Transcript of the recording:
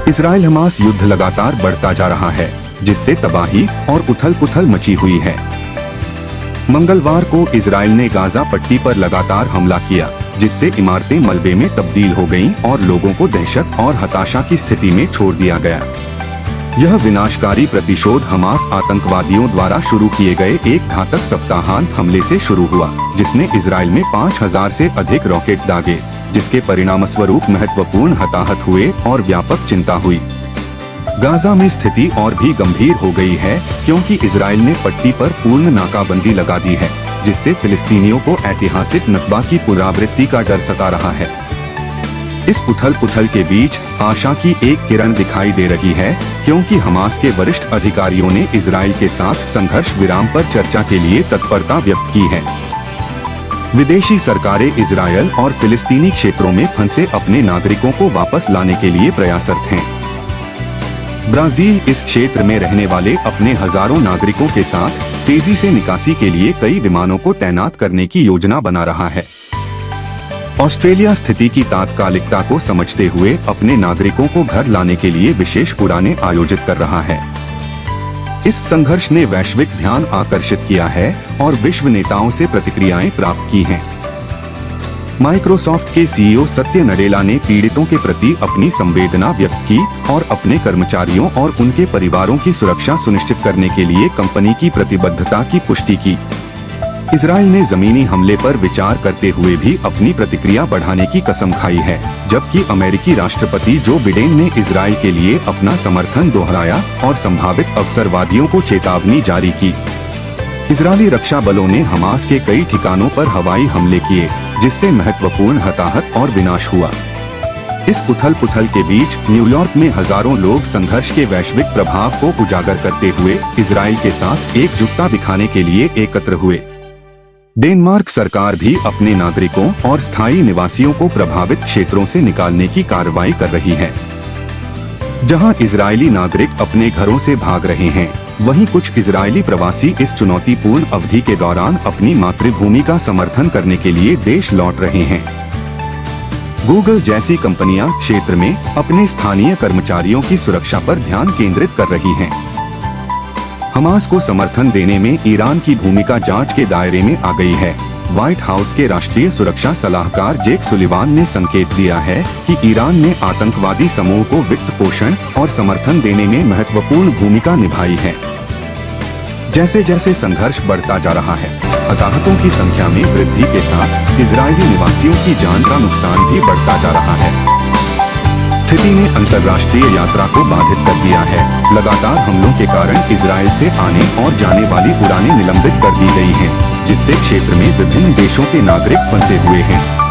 Israel Hamas युद्ध लगातार बढ़ता जा रहा है, जिससे तबाही और उथल-पुथल मची हुई है। मंगलवार को इजराइल ने गाजा पट्टी पर लगातार हमला किया, जिससे इमारतें मलबे में तब्दील हो गईं और लोगों को दहशत और हताशा की स्थिति में छोड़ दिया गया। यह विनाशकारी प्रतिशोध हमास आतंकवादियों द्वारा शुरू किए गए एक घातक सप्ताहांत हमले से शुरू हुआ, जिसने इजराइल में 5000 से अधिक रॉकेट दागे, जिसके परिणामस्वरूप महत्वपूर्ण हताहत हुए और व्यापक चिंता हुई। गाजा में स्थिति और भी गंभीर हो गई है, क्योंकि इजराइल ने पट्टी पर पूर्ण नाकाबंदी लगा दी है, जिससे फिलिस्तीनियों को ऐतिहासिक नकबा की पुनरावृत्ति का डर सता रहा है। इस उथल-पुथल के बीच आशा की एक किरण दिखाई दे रही है, क्योंकि हमास के वरिष्ठ अधिकारियों ने इजराइल के साथ संघर्ष विराम पर चर्चा के लिए तत्परता व्यक्त की है। विदेशी सरकारें इजरायल और फिलिस्तीनी क्षेत्रों में फंसे अपने नागरिकों को वापस लाने के लिए प्रयासरत हैं। ब्राजील इस क्षेत्र में रहने वाले अपने हजारों नागरिकों के साथ तेजी से निकासी के लिए कई विमानों को तैनात करने की योजना बना रहा है। ऑस्ट्रेलिया स्थिति की तात्कालिकता को समझते हुए अपने नागरिकों को घर लाने के लिए विशेष उड़ानें आयोजित कर रहा है। इस संघर्ष ने वैश्विक ध्यान आकर्षित किया है और विश्व नेताओं से प्रतिक्रियाएं प्राप्त की हैं। माइक्रोसॉफ्ट के सीईओ सत्य नडेला ने पीड़ितों के प्रति अपनी संवेदना व्यक्त की और अपने कर्मचारियों और उनके परिवारों की सुरक्षा सुनिश्चित करने के लिए कंपनी की प्रतिबद्धता की पुष्टि की। इजराइल ने जमीनी हमले पर विचार करते हुए भी अपनी प्रतिक्रिया बढ़ाने की कसम खाई है, जबकि अमेरिकी राष्ट्रपति जो बिडेन ने इजराइल के लिए अपना समर्थन दोहराया और संभावित अवसरवादियों को चेतावनी जारी की। इजरायली रक्षा बलों ने हमास के कई ठिकानों पर हवाई हमले किए, जिससे महत्वपूर्ण हताहत और विनाश हुआ। इस उथल-पुथल के बीच न्यूयॉर्क में हजारों लोग संघर्ष के वैश्विक प्रभाव को उजागर करते हुए इजराइल के साथ एकजुटता दिखाने के लिए एकत्र हुए। डेनमार्क सरकार भी अपने नागरिकों और स्थायी निवासियों को प्रभावित क्षेत्रों से निकालने की कार्रवाई कर रही है। जहां इजरायली नागरिक अपने घरों से भाग रहे हैं, वहीं कुछ इजरायली प्रवासी इस चुनौतीपूर्ण अवधि के दौरान अपनी मातृभूमि का समर्थन करने के लिए देश लौट रहे हैं। गूगल जैसी कंपनियां क्षेत्र में अपने स्थानीय कर्मचारियों की सुरक्षा पर ध्यान केंद्रित कर रही हैं। हमास को समर्थन देने में ईरान की भूमिका जांच के दायरे में आ गई है। व्हाइट हाउस के राष्ट्रीय सुरक्षा सलाहकार जेक सुलिवान ने संकेत दिया है कि ईरान ने आतंकवादी समूह को वित्त पोषण और समर्थन देने में महत्वपूर्ण भूमिका निभाई है। जैसे जैसे संघर्ष बढ़ता जा रहा है, हताहतों की संख्या में वृद्धि के साथ इजरायली निवासियों की जान का नुकसान भी बढ़ता जा रहा है। स्थिति ने अंतर्राष्ट्रीय यात्रा को बाधित कर दिया है। लगातार हमलों के कारण इजराइल से आने और जाने वाली उड़ानें निलंबित कर दी गई हैं, जिससे क्षेत्र में विभिन्न देशों के नागरिक फंसे हुए हैं।